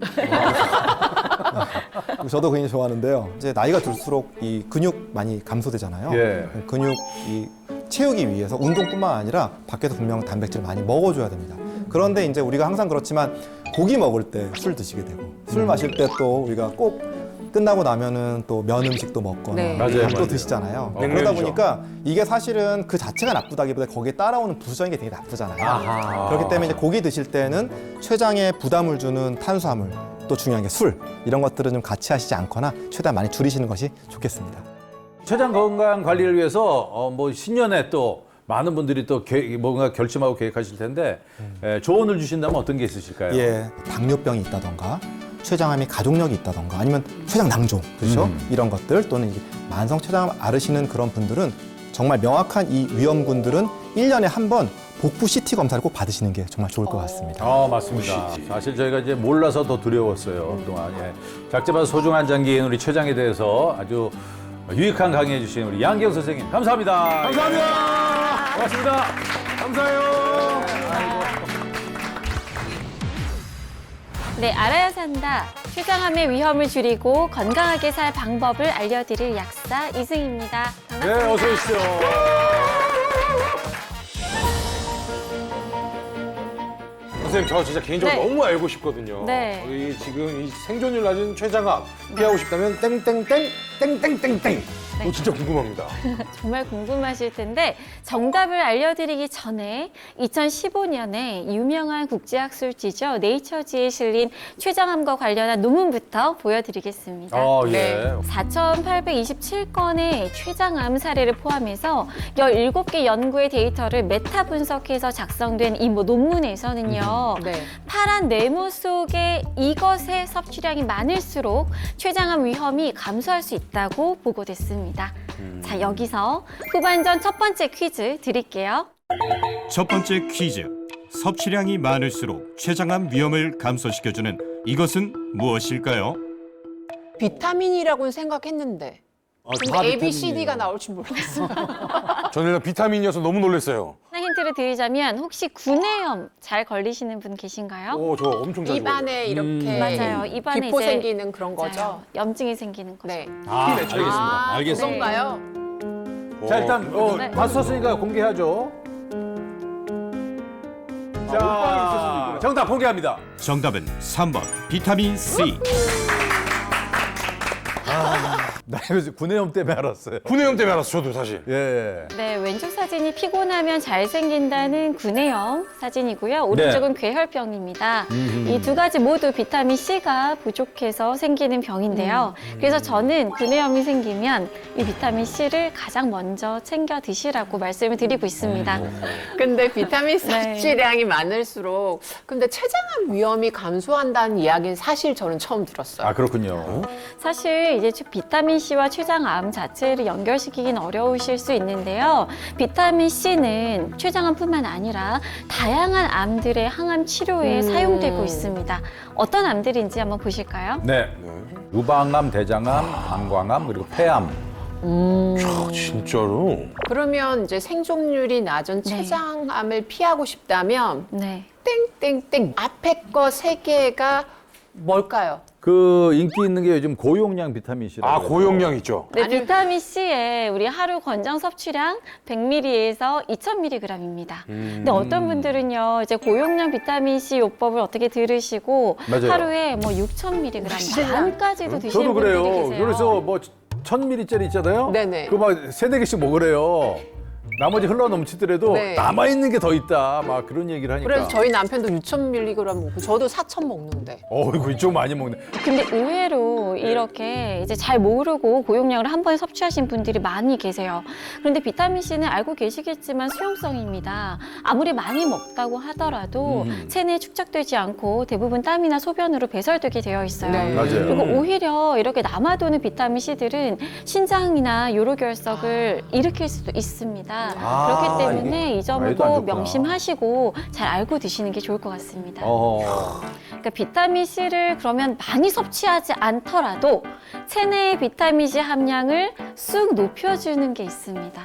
저도 굉장히 좋아하는데요. 이제 나이가 들수록 이 근육 많이 감소되잖아요. 예. 근육 이 채우기 위해서 운동뿐만 아니라 밖에서 분명 단백질을 많이 먹어줘야 됩니다. 그런데 이제 우리가 항상 그렇지만 고기 먹을 때 술 드시게 되고 술 마실 때 또 우리가 꼭 끝나고 나면은 또 면 음식도 먹거나 네. 맞아요, 밥도 맞아요. 드시잖아요. 냉면이죠. 그러다 보니까 이게 사실은 그 자체가 나쁘다기보다 거기에 따라오는 부수적인 게 되게 나쁘잖아요. 아하. 그렇기 때문에 이제 고기 드실 때는 췌장에 부담을 주는 탄수화물 또 중요한 게 술 이런 것들은 좀 같이 하시지 않거나 최대한 많이 줄이시는 것이 좋겠습니다. 췌장 건강 관리를 위해서 뭐 신년에 또 많은 분들이 또 뭔가 결심하고 계획하실 텐데 조언을 주신다면 어떤 게 있으실까요? 예, 당뇨병이 있다던가 췌장암이 가족력이 있다던가 아니면 췌장 낭종 그렇죠? 이런 것들 또는 이제 만성 췌장암 앓으시는 그런 분들은 정말 명확한 이 위험군들은 1년에 한 번 복부 CT 검사를 꼭 받으시는 게 정말 좋을 것 같습니다. 맞습니다. 사실 저희가 이제 몰라서 더 두려웠어요, 그동안. 예. 작지만 소중한 장기인 우리 췌장에 대해서 아주 유익한 강의해 주신 우리 양기영 선생님, 감사합니다. 감사합니다. 고맙습니다. 감사해요. 네, 알아야 산다. 췌장암의 위험을 줄이고 건강하게 살 방법을 알려드릴 약사 이승입니다. 반갑습니다. 네, 어서 오십시오. 선생님, 저 진짜 개인적으로 네. 너무 알고 싶거든요. 네. 이 지금 이 생존율 낮은 췌장암 피하고 싶다면 땡땡땡 땡땡땡땡. 네. 진짜 궁금합니다. 정말 궁금하실 텐데 정답을 알려드리기 전에 2015년에 유명한 국제학술지죠. 네이처지에 실린 췌장암과 관련한 논문부터 보여드리겠습니다. 예. 4,827건의 췌장암 사례를 포함해서 17개 연구의 데이터를 메타 분석해서 작성된 이 논문에서는요. 네. 파란 네모 속에 이것의 섭취량이 많을수록 췌장암 위험이 감소할 수 있다고 보고됐습니다. 자, 여기서 후반전 첫 번째 퀴즈 드릴게요. 첫 번째 퀴즈. 섭취량이 많을수록 췌장암 위험을 감소시켜주는 이것은 무엇일까요? 비타민이라고는 생각했는데. 근데 A, B, C, D가 나올 줄 몰랐어요. 저는 일단 비타민이어서 너무 놀랐어요. 하나 힌트를 드리자면 혹시 구내염 잘 걸리시는 분 계신가요? 오, 저 엄청 자주 입안에 이렇게 맞아요. 입안에 기포 이제 생기는 그런 거죠. 맞아요. 염증이 생기는 거죠. 네. 알겠습니다. 그런가요? 자, 일단 네. 다 썼으니까 공개하죠. 자, 정답 공개합니다. 정답은 3번 비타민 C. 나 이거 구내염 때문에 알았어요. 구내염 때문에 알았어, 저도 사실. 예. 네, 왼쪽 사진이 피곤하면 잘 생긴다는 구내염 사진이고요. 오른쪽은 괴혈병입니다. 이 두 가지 모두 비타민 C가 부족해서 생기는 병인데요. 그래서 저는 구내염이 생기면 이 비타민 C를 가장 먼저 챙겨 드시라고 말씀을 드리고 있습니다. 근데 비타민 C 네. 섭취량이 많을수록 근데 췌장암 위험이 감소한다는 이야기는 사실 저는 처음 들었어요. 아, 그렇군요. 사실 이제 비타민 C와 췌장암 자체를 연결시키긴 어려우실 수 있는데요. 비타민 C는 췌장암뿐만 아니라 다양한 암들의 항암 치료에 사용되고 있습니다. 어떤 암들인지 한번 보실까요? 네. 유방암, 대장암, 방광암, 그리고 폐암. 진짜로? 그러면 이제 생존율이 낮은 네. 췌장암을 피하고 싶다면 네. 땡땡땡 앞에 거 세 개가 뭘까요? 그 인기 있는 게 요즘 고용량 비타민 C라고. 아, 고용량 있죠. 네, 아니- 비타민 C에 우리 하루 권장 섭취량 100ml에서 2000mg입니다. 근데 어떤 분들은요, 이제 고용량 비타민 C 요법을 어떻게 들으시고 맞아요. 하루에 뭐 6000mg 반까지도 드시는 저도 분들이 그래요. 계세요. 그래서 뭐 1000ml짜리 있잖아요. 네네. 그거 막 세네 개씩 먹으래요. 나머지 흘러 넘치더라도 네. 남아 있는 게 더 있다. 막 그런 얘기를 하니까. 그래서 저희 남편도 6,000mg 먹고 저도 4,000 먹는데. 어이구 이쪽 많이 먹네. 근데 의외로 이렇게 이제 잘 모르고 고용량을 한 번에 섭취하신 분들이 많이 계세요. 그런데 비타민 C는 알고 계시겠지만 수용성입니다. 아무리 많이 먹다고 하더라도 체내에 축적되지 않고 대부분 땀이나 소변으로 배설되게 되어 있어요. 네. 맞아요. 그리고 오히려 이렇게 남아도는 비타민 C들은 신장이나 요로결석을 일으킬 수도 있습니다. 그렇기 때문에 이 점을 말도 안 꼭 좋구나. 명심하시고 잘 알고 드시는 게 좋을 것 같습니다. 어. 그러니까 비타민 C를 그러면 많이 섭취하지 않더라도 체내의 비타민 C 함량을 쑥 높여주는 게 있습니다.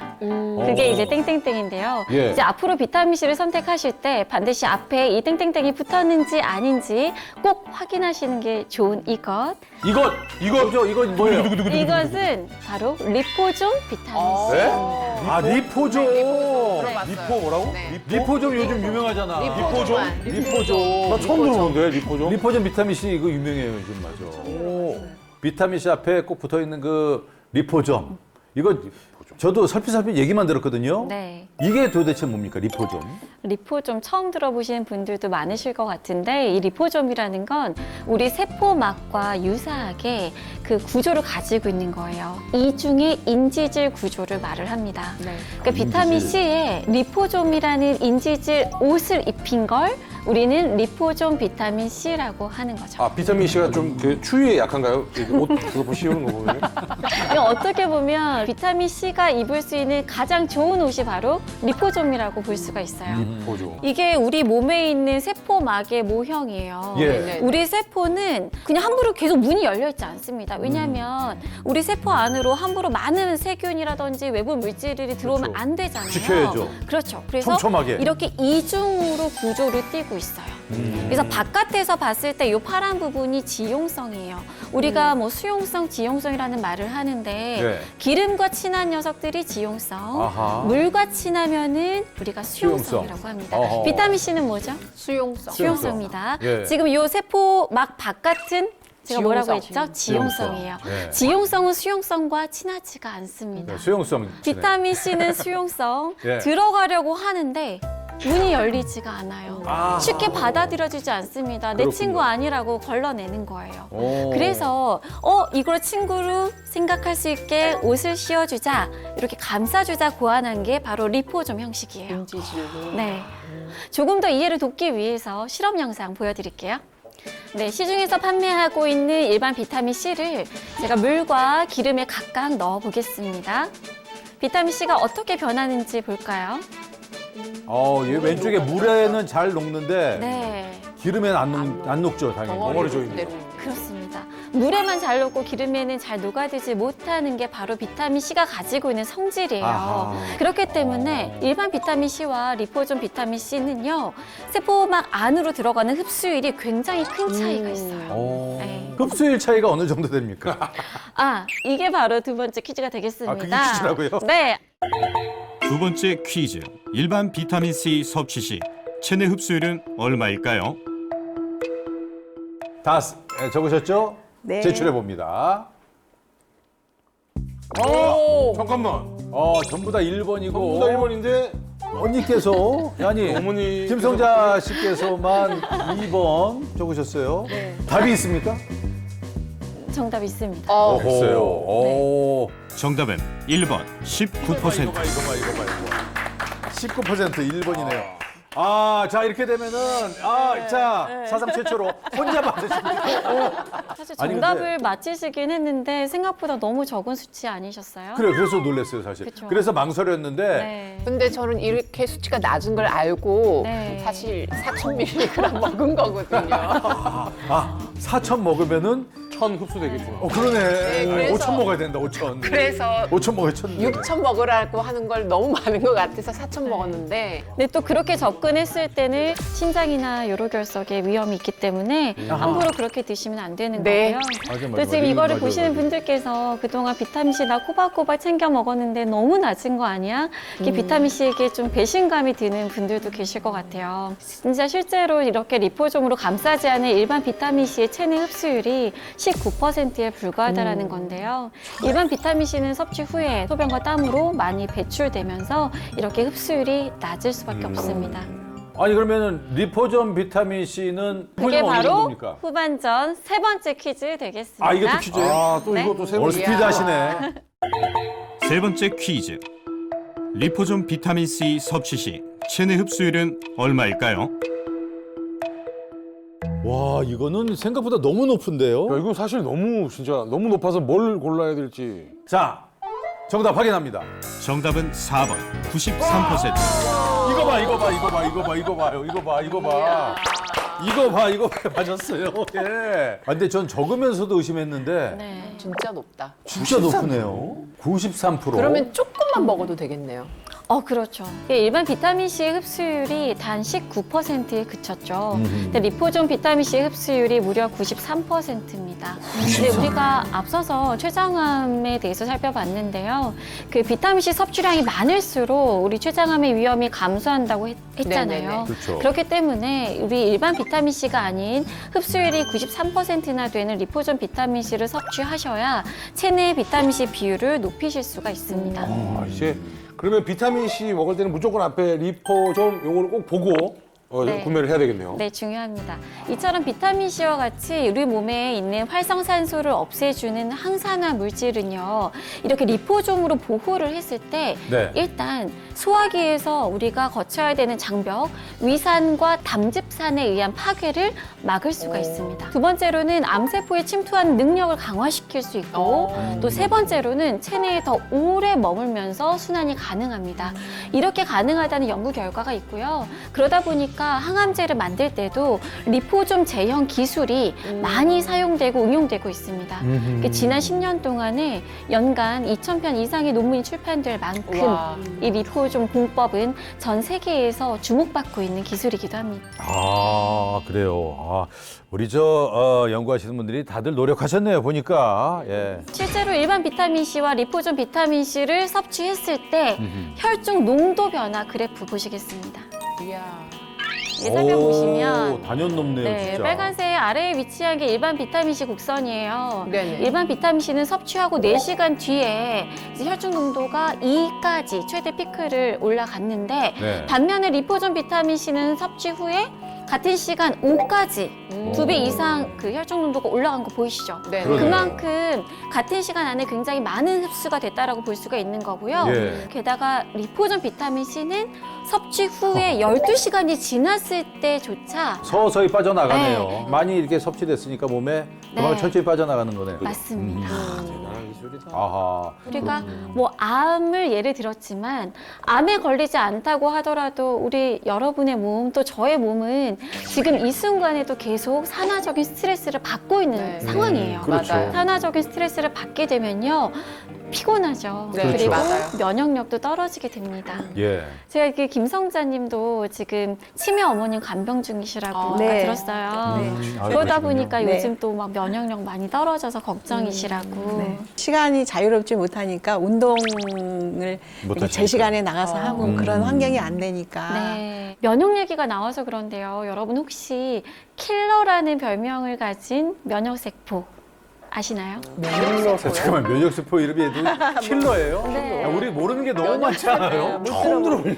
그게 이제 땡땡땡인데요. 예. 이제 앞으로 비타민 C를 선택하실 때 반드시 앞에 이 땡땡땡이 붙었는지 아닌지 꼭 확인하시는 게 좋은 이것. 이거죠? 이거 뭐예요? 이것은 바로 리포존 비타민 C입니다. 아 리포존. 리포 뭐라고? 네. 리포존 요즘 유명하잖아. 리포존? 리포존. 나 처음 들어보는데, 리포죠? 리포존 비타민 C 이거 유명해요 요즘 맞아. 비타민 C 앞에 꼭 붙어 있는 그 리포점. 이거 저도 살피살피 얘기만 들었거든요. 네. 이게 도대체 뭡니까 리포점? 리포좀 처음 들어보시는 분들도 많으실 것 같은데 이 리포좀이라는 건 우리 세포막과 유사하게 그 구조를 가지고 있는 거예요. 이중의 인지질 구조를 말을 합니다. 그러니까 비타민 C에 리포좀이라는 인지질 옷을 입힌 걸 우리는 리포존 비타민 C라고 하는 거죠. 아, 비타민 C가 좀 그 추위에 약한가요? 이렇게 옷 그거 씌우는 거 보면. 이거 어떻게 보면 비타민 C가 입을 수 있는 가장 좋은 옷이 바로 리포존이라고 볼 수가 있어요. 보죠. 이게 우리 몸에 있는 세포막의 모형이에요. 예. 네네. 우리 세포는 그냥 함부로 계속 문이 열려 있지 않습니다. 왜냐하면 우리 세포 안으로 함부로 많은 세균이라든지 외부 물질이 들어오면 그렇죠. 안 되잖아요. 지켜야죠. 그렇죠. 그래서 촘촘하게. 이렇게 이중으로 구조를 띠고 있어요. 그래서 바깥에서 봤을 때 이 파란 부분이 지용성이에요. 우리가 뭐 수용성, 지용성이라는 말을 하는데 네. 기름과 친한 녀석들이 지용성, 아하. 물과 친하면은 우리가 수용성이라고 합니다. 어허. 비타민 C는 뭐죠? 수용성. 수용성입니다. 예. 지금 이 세포막 바깥은 제가 뭐라고 지용성. 했죠? 지용성이에요. 네. 지용성은 수용성과 친하지가 않습니다. 네, 수용성. 비타민 C는 수용성 예. 들어가려고 하는데 문이 열리지가 않아요. 쉽게 받아들여지지 않습니다. 내 그렇군요. 친구 아니라고 걸러내는 거예요. 오. 그래서 이걸 친구로 생각할 수 있게 옷을 씌워주자, 이렇게 감싸주자 고안한 게 바로 리포좀 형식이에요. 인지질로. 네. 조금 더 이해를 돕기 위해서 실험 영상 보여드릴게요. 네, 시중에서 판매하고 있는 일반 비타민 C를 제가 물과 기름에 각각 넣어 보겠습니다. 비타민 C가 어떻게 변하는지 볼까요? 얘 왼쪽에 물에는 잘 녹는데 네, 기름에는 안 녹죠, 당연히. 덩어리 조이는 그대로 거. 있네요. 그렇습니다. 물에만 잘 녹고 기름에는 잘 녹아들지 못하는 게 바로 비타민 C가 가지고 있는 성질이에요. 아하. 그렇기 때문에 일반 비타민 C와 리포존 비타민 C는요, 세포막 안으로 들어가는 흡수율이 굉장히 큰 차이가 있어요. 네. 흡수율 차이가 어느 정도 됩니까? 이게 바로 두 번째 퀴즈가 되겠습니다. 그게 퀴즈라고요? 네. 두 번째 퀴즈. 일반 비타민 C 섭취 시 체내 흡수율은 얼마일까요? 다 적으셨죠? 네. 제출해 봅니다. 잠깐만. 전부 다 1번이고. 전부 다 1번인데 언니께서, 아니, 어머니 김성자 씨께서만 2번 적으셨어요. 답이 있습니까? 정답 있습니다. 있어요. 오. 정답은 1번 19%. 이거 봐. 19% 1번이네요. 자, 이렇게 되면은, 사상 최초로 혼자 받으십니다. 사실 아니, 정답을 근데- 맞히시긴 했는데 생각보다 너무 적은 수치 아니셨어요? 그래서 놀랐어요, 사실. 그쵸. 그래서 망설였는데, 네. 근데 저는 이렇게 수치가 낮은 걸 알고 네. 사실 4,000mg 먹은 거거든요. 4천 먹으면은, 1000 흡수되겠구나. 그러네. 그래서- 5천 먹어야 된다, 5천. 그래서 5천 먹어야 1,000. 6,000 먹으라고 하는 걸 너무 많은 것 같아서 4,000 먹었는데 근데 또 그렇게 접근했을 때는 신장이나 요로결석에 위험이 있기 때문에 함부로 그렇게 드시면 안 되는 네. 거고요. 맞아, 또 지금 이거를 보시는 분들께서 그동안 비타민C 나 꼬박꼬박 챙겨 먹었는데 너무 낮은 거 아니야? 이렇게 비타민C에게 좀 배신감이 드는 분들도 계실 것 같아요. 진짜 실제로 이렇게 리포좀으로 감싸지 않은 일반 비타민C의 체내 흡수율이 19%에 불과하다라는 건데요. 일반 비타민C는 섭취 후에 소변과 땀으로 많이 배출되면서 이렇게 흡수율이 낮을 수밖에 없습니다. 아니, 그러면은, 리포점 비타민 C는 그게 어느 바로 정도입니까? 후반전 세 번째 퀴즈 되겠습니다. 이게 또 퀴즈예요? 또 네. 이것도 세 오늘 번째. 스피드 하시네. 세 번째 퀴즈. 리포존 비타민 C 섭취 시 체내 흡수율은 얼마일까요? 와, 이거는 생각보다 너무 높은데요? 야, 이거 사실 너무 높아서 뭘 골라야 될지. 자, 정답 확인합니다. 정답은 4번 93%. 이거 봐. 맞았어요. 예. 근데 전 적으면서도 의심했는데, 네. 진짜 높다. 진짜 높으네요. 93%. 그러면 조금만 먹어도 되겠네요. 그렇죠. 일반 비타민C의 흡수율이 단 19%에 그쳤죠. 근데 리포존 비타민C의 흡수율이 무려 93%입니다. 근데 우리가 앞서서 췌장암에 대해서 살펴봤는데요. 그 비타민C 섭취량이 많을수록 우리 췌장암의 위험이 감소한다고 했잖아요. 네네네. 그렇죠. 그렇기 때문에 우리 일반 비타민C가 아닌 흡수율이 93%나 되는 리포존 비타민C를 섭취하셔야 체내 비타민C 비율을 높이실 수가 있습니다. 이제 그러면 비타민 C 먹을 때는 무조건 앞에 리포 좀 요거를 꼭 보고 네. 구매를 해야 되겠네요. 네, 중요합니다. 이처럼 비타민C와 같이 우리 몸에 있는 활성산소를 없애주는 항산화 물질은요, 이렇게 리포솜으로 보호를 했을 때 네. 일단 소화기에서 우리가 거쳐야 되는 장벽, 위산과 담즙산에 의한 파괴를 막을 수가 있습니다. 두 번째로는 암세포에 침투하는 능력을 강화시킬 수 있고, 또 세 번째로는 체내에 더 오래 머물면서 순환이 가능합니다. 이렇게 가능하다는 연구 결과가 있고요. 그러다 보니까 항암제를 만들 때도 리포솜 제형 기술이 많이 사용되고 응용되고 있습니다. 지난 10년 동안에 연간 2,000편 이상의 논문이 출판될 만큼 와. 이 리포솜 공법은 전 세계에서 주목받고 있는 기술이기도 합니다. 아, 그래요. 아, 우리 연구하시는 분들이 다들 노력하셨네요, 보니까. 예. 실제로 일반 비타민C와 리포솜 비타민C를 섭취했을 때 혈중 농도 변화 그래프 보시겠습니다. 이야. 예상표 오, 보시면 단연 높네요, 네, 진짜. 빨간색 아래에 위치한 게 일반 비타민C 곡선이에요. 네네. 일반 비타민C는 섭취하고 4시간 뒤에 이제 혈중 농도가 2까지 최대 피크를 올라갔는데 네. 반면에 리포솜 비타민C는 섭취 후에 같은 시간 5까지 2배 이상 그 혈중 농도가 올라간 거 보이시죠? 네. 그러네요. 그만큼 같은 시간 안에 굉장히 많은 흡수가 됐다라고 볼 수가 있는 거고요. 예. 게다가 리포솜 비타민C는 섭취 후에 12시간이 지났을 때조차 서서히 빠져나가네요. 네. 많이 이렇게 섭취됐으니까 몸에 그만큼 네. 천천히 빠져나가는 거네요. 맞습니다. 대단한 기술이다. 아하. 우리가 뭐 암을 예를 들었지만 암에 걸리지 않다고 하더라도 우리 여러분의 몸 또 저의 몸은 지금 이 순간에도 계속 산화적인 스트레스를 받고 있는 네. 상황이에요. 그렇죠. 맞아요. 산화적인 스트레스를 받게 되면요 피곤하죠. 네, 그리고 맞아요. 면역력도 떨어지게 됩니다. 예. 제가 그 김성자님도 지금 치매 어머님 간병 중이시라고 아, 아까 네. 들었어요. 아, 그러다 그러시군요. 보니까 네. 요즘 또 막 면역력 많이 떨어져서 걱정이시라고. 네. 시간이 자유롭지 못하니까 운동을 이렇게 제 시간에 나가서 하고 그런 환경이 안 되니까. 네. 면역 얘기가 나와서 그런데요. 여러분 혹시 킬러라는 별명을 가진 면역세포 아시나요? 잠깐만, 면역세포 이름이 킬러예요? 네. 야, 우리 모르는 게 너무 많지 않아요?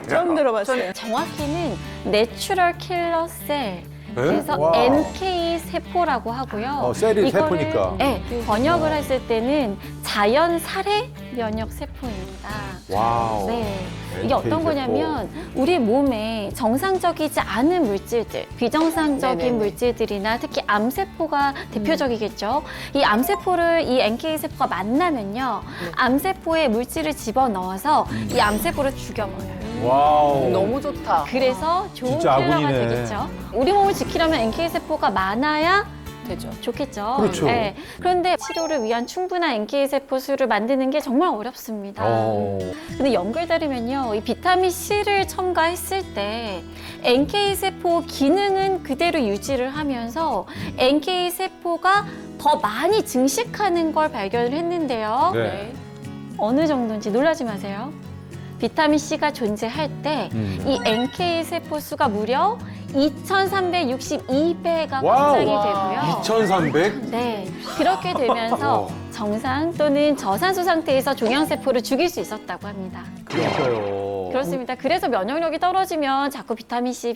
처음 들어봤어요. 정확히는 내추럴 킬러 셀. 그래서 와. NK 세포라고 하고요. 셀이 이거를, 세포니까. 네, 번역을 했을 때는 자연 살해 면역 세포입니다. 와우. 네. 이게 NK 어떤 세포. 거냐면 우리 몸에 정상적이지 않은 물질들, 비정상적인 네네네. 물질들이나 특히 암세포가 대표적이겠죠. 이 암세포를 이 NK세포가 만나면요. 암세포에 물질을 집어넣어서 이 암세포를 죽여버려요. 와우. 너무 좋다. 그래서 좋은 진짜 킬러가 아군이네. 되겠죠. 우리 몸을 지키려면 NK세포가 많아야 되죠. 좋겠죠. 그렇죠. 네. 그런데 치료를 위한 충분한 NK세포 수를 만드는 게 정말 어렵습니다. 근데 연결되면요, 이 비타민 C를 첨가했을 때 NK세포 기능은 그대로 유지를 하면서 NK세포가 더 많이 증식하는 걸 발견을 했는데요. 네. 어느 정도인지 놀라지 마세요. 비타민 C가 존재할 때 이 NK 세포 수가 무려 2,362배가 와우. 확장이 되고요. 2,300? 네, 그렇게 되면서 정상 또는 저산소 상태에서 종양세포를 죽일 수 있었다고 합니다. 그러니까요. 그렇습니다. 그래서 면역력이 떨어지면 자꾸 비타민 C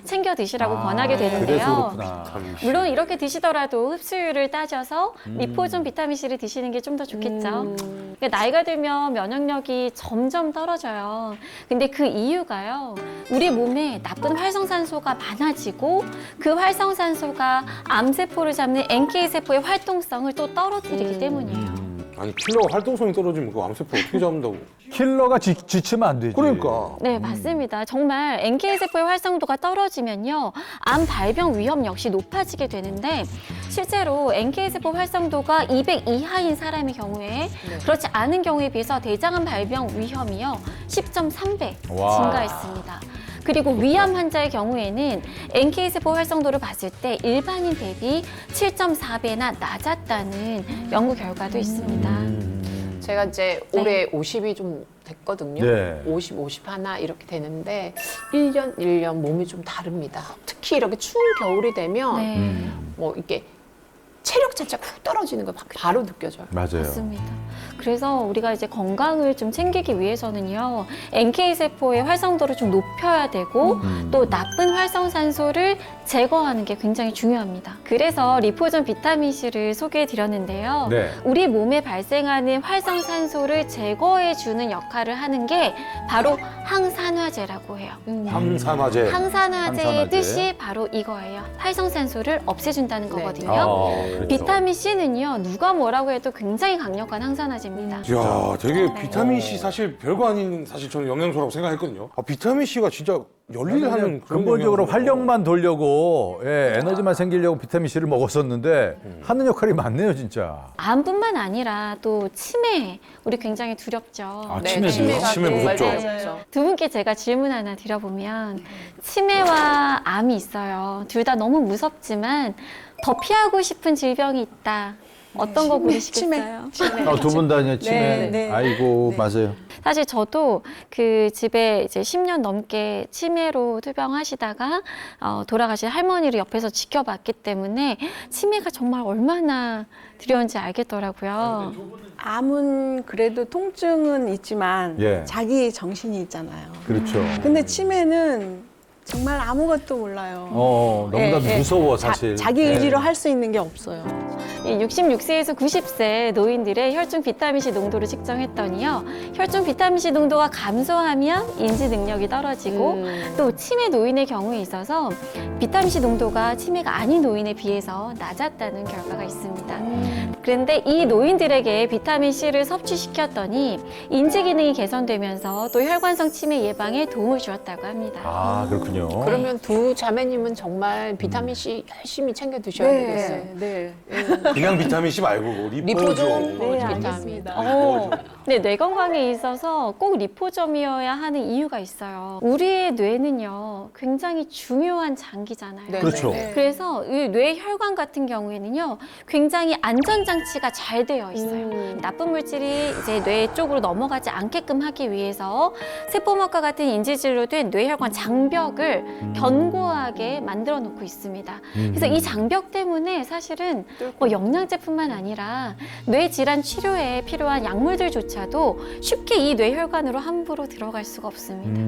챙겨 드시라고 권하게 그래서 되는데요. 그렇구나. 물론 이렇게 드시더라도 흡수율을 따져서 리포솜 비타민 C를 드시는 게 좀 더 좋겠죠. 그러니까 나이가 들면 면역력이 점점 떨어져요. 근데 그 이유가요. 우리 몸에 나쁜 활성산소가 많아지고 그 활성산소가 암세포를 잡는 NK세포의 활동성을 또 떨어뜨리기 때문이에요. 아니 킬러가 활동성이 떨어지면 그 암세포 어떻게 잡는다고? 킬러가 지치면 안 되지. 그러니까. 네, 맞습니다. 정말 NK세포의 활성도가 떨어지면요, 암 발병 위험 역시 높아지게 되는데, 실제로 NK세포 활성도가 200 이하인 사람의 경우에, 그렇지 않은 경우에 비해서 대장암 발병 위험이요, 10.3배 와. 증가했습니다. 그리고 위암 환자의 경우에는 NK세포 활성도를 봤을 때 일반인 대비 7.4배나 낮았다는 연구 결과도 있습니다. 제가 이제 올해 50이 좀 됐거든요. 네. 50, 51 이렇게 되는데 1년 몸이 좀 다릅니다. 특히 이렇게 추운 겨울이 되면 네. 뭐 이렇게 체력 자체가 훅 떨어지는 거 바로 느껴져요. 맞아요. 맞습니다. 그래서 우리가 이제 건강을 좀 챙기기 위해서는요, NK 세포의 활성도를 좀 높여야 되고 또 나쁜 활성산소를 제거하는 게 굉장히 중요합니다. 그래서 리포존 비타민 C를 소개해 드렸는데요. 네. 우리 몸에 발생하는 활성산소를 제거해 주는 역할을 하는 게 바로 항산화제라고 해요. 항산화제. 항산화제의 항산화제. 뜻이 바로 이거예요. 활성산소를 없애준다는 거거든요. 그렇죠. 비타민 C는요, 누가 뭐라고 해도 굉장히 강력한 항산화제입니다. 이야, 되게 비타민 C 사실 별거 아닌 사실 저는 영양소라고 생각했거든요. 비타민 C가 진짜 열일을 하는 그런 근본적으로 영양소구나. 활력만 돌려고 에너지만 생기려고 비타민 C를 먹었었는데 하는 역할이 많네요, 진짜. 암뿐만 아니라 또 치매, 우리 굉장히 두렵죠. 치매도요? 치매가 치매 정말 무섭죠. 두렵죠. 두 분께 제가 질문 하나 드려보면 치매와 암이 있어요. 둘 다 너무 무섭지만 더 피하고 싶은 질병이 있다. 어떤 거 고르시겠어요? 두 분 다 이제 치매. 네, 네. 아이고, 맞아요. 사실 저도 그 집에 이제 10년 넘게 치매로 투병하시다가 돌아가신 할머니를 옆에서 지켜봤기 때문에 치매가 정말 얼마나 두려운지 알겠더라고요. 암은 그래도 통증은 있지만 예. 자기 정신이 있잖아요. 그렇죠. 근데 치매는 정말 아무것도 몰라요. 너무나 예, 예. 무서워, 사실. 자기 예. 의지로 할 수 있는 게 없어요. 이 66세에서 90세 노인들의 혈중 비타민C 농도를 측정했더니요. 혈중 비타민C 농도가 감소하면 인지 능력이 떨어지고 또 치매 노인의 경우에 있어서 비타민C 농도가 치매가 아닌 노인에 비해서 낮았다는 결과가 있습니다. 그런데 이 노인들에게 비타민C를 섭취시켰더니 인지 기능이 개선되면서 또 혈관성 치매 예방에 도움을 주었다고 합니다. 아, 그렇군요. 그러면 두 자매님은 정말 비타민 C 열심히 챙겨 드셔야 되겠어요. 네. 그냥 비타민 C 말고 리포존. 네, 비타민. 알겠습니다. 네, 뇌 건강에 있어서 꼭 리포점이어야 하는 이유가 있어요. 우리의 뇌는요, 굉장히 중요한 장기잖아요. 네, 그렇죠. 네, 네. 그래서 이 뇌혈관 같은 경우에는요, 굉장히 안전장치가 잘 되어 있어요. 나쁜 물질이 이제 뇌 쪽으로 넘어가지 않게끔 하기 위해서 세포막과 같은 인지질로 된 뇌혈관 장벽을 견고하게 만들어 놓고 있습니다. 그래서 이 장벽 때문에 사실은 뭐 영양제뿐만 아니라 뇌 질환 치료에 필요한 약물들조차도 쉽게 이 뇌혈관으로 함부로 들어갈 수가 없습니다.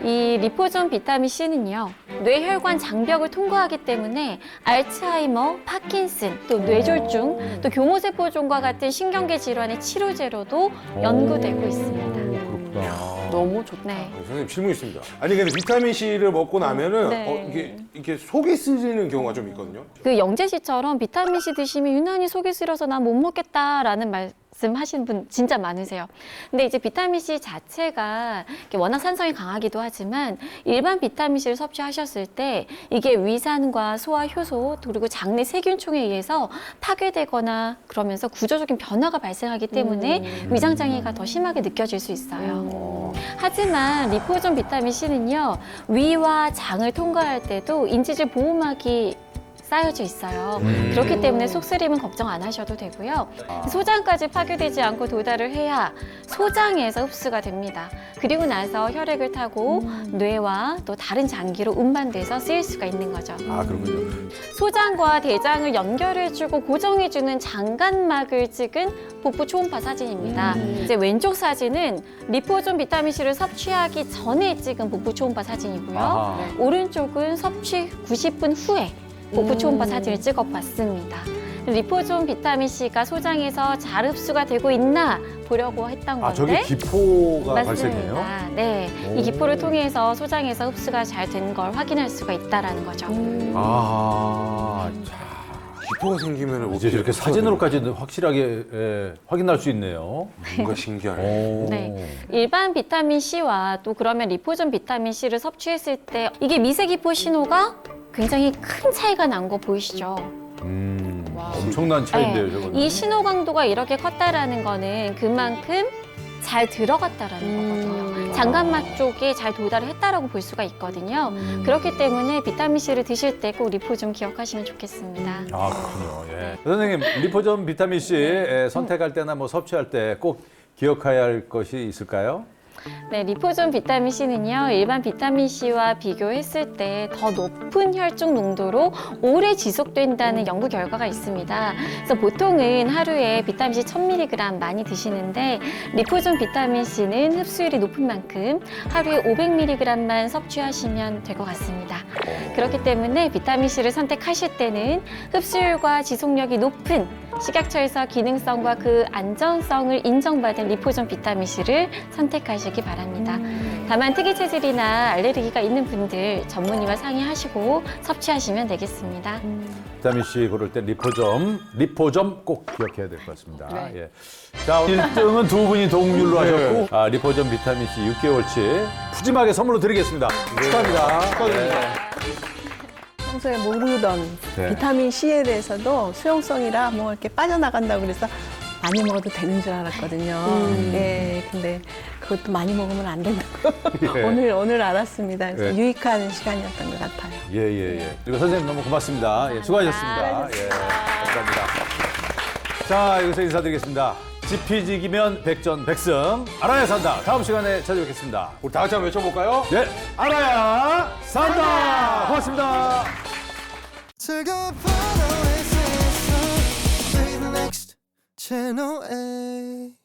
이 리포존 비타민 C는요, 뇌혈관 장벽을 통과하기 때문에 알츠하이머, 파킨슨, 또 뇌졸중, 또 교모세포종과 같은 신경계 질환의 치료제로도 연구되고 있습니다. 그렇구나. 너무 좋다. 네. 선생님 질문 있습니다. 아니 근데 비타민 C를 먹고 나면은 네. 이게 속이 쓰리는 경우가 좀 있거든요. 그 영재 씨처럼 비타민 C 드시면 유난히 속이 쓰려서 난 못 먹겠다라는 말씀하시는 분 진짜 많으세요. 근데 이제 비타민 C 자체가 이렇게 워낙 산성이 강하기도 하지만 일반 비타민 C를 섭취하셨을 때 이게 위산과 소화 효소 그리고 장내 세균총에 의해서 파괴되거나 그러면서 구조적인 변화가 발생하기 때문에 위장 장애가 더 심하게 느껴질 수 있어요. 하지만 리포존 비타민 C는요, 위와 장을 통과할 때도 인지질 보호막이 쌓여져 있어요. 그렇기 때문에 속쓰림은 걱정 안 하셔도 되고요. 소장까지 파괴되지 않고 도달을 해야 소장에서 흡수가 됩니다. 그리고 나서 혈액을 타고 뇌와 또 다른 장기로 운반돼서 쓰일 수가 있는 거죠. 아, 그렇군요. 소장과 대장을 연결해주고 고정해주는 장간막을 찍은 복부 초음파 사진입니다. 이제 왼쪽 사진은 리포존 비타민 C를 섭취하기 전에 찍은 복부 초음파 사진이고요. 아하. 오른쪽은 섭취 90분 후에 복부 초음파 사진을 찍어봤습니다. 리포존 비타민 C가 소장에서 잘 흡수가 되고 있나 보려고 했던 건데. 아, 저게 기포가 맞습니다. 발생해요? 네, 이 기포를 통해서 소장에서 흡수가 잘 된 걸 확인할 수가 있다라는 거죠. 아, 자, 기포가 생기면은 이제 이렇게 사진으로까지 확실하게 확인할 수 있네요. 뭔가 신기하네. 오. 네. 일반 비타민 C와 또 그러면 리포존 비타민 C를 섭취했을 때 이게 미세기포 신호가 굉장히 큰 차이가 난 거 보이시죠? 엄청난 차이인데요, 네. 저거는. 이 신호 강도가 이렇게 컸다라는 거는 그만큼 잘 들어갔다라는 거거든요. 장간막 쪽에 잘 도달을 했다라고 볼 수가 있거든요. 그렇기 때문에 비타민 C를 드실 때 꼭 리포 좀 기억하시면 좋겠습니다. 아, 그렇군요. 예. 선생님, 리포존 비타민 C 선택할 때나 뭐 섭취할 때 꼭 기억해야 할 것이 있을까요? 네, 리포존 비타민 C는요, 일반 비타민 C와 비교했을 때 더 높은 혈중 농도로 오래 지속된다는 연구 결과가 있습니다. 그래서 보통은 하루에 비타민 C 1000mg 많이 드시는데 리포존 비타민 C는 흡수율이 높은 만큼 하루에 500mg만 섭취하시면 될 것 같습니다. 그렇기 때문에 비타민 C를 선택하실 때는 흡수율과 지속력이 높은 식약처에서 기능성과 그 안전성을 인정받은 리포존 비타민 C를 선택하시기 바랍니다. 다만 특이 체질이나 알레르기가 있는 분들 전문의와 상의하시고 섭취하시면 되겠습니다. 비타민 C 고를 때 리포점 꼭 기억해야 될 것 같습니다. 네. 예. 자, 1등은 두 분이 동률로 하셨고 리포점 비타민 C 6개월치 푸짐하게 선물로 드리겠습니다. 축하합니다. 축하드립니다. 평소에 모르던 네. 비타민 C에 대해서도 수용성이라 뭐 이렇게 빠져나간다고 그래서 많이 먹어도 되는 줄 알았거든요. 예, 근데 그것도 많이 먹으면 안 된다고 예. 오늘 알았습니다. 그래서 예. 유익한 시간이었던 것 같아요. 예. 그리고 선생님 너무 고맙습니다. 예, 수고하셨습니다. 예, 감사합니다. 자, 여기서 인사드리겠습니다. 지피지기면 백전백승. 알아야 산다. 다음 시간에 찾아뵙겠습니다. 우리 다 같이 한번 외쳐볼까요? 네, 알아야 산다. 고맙습니다. Channel A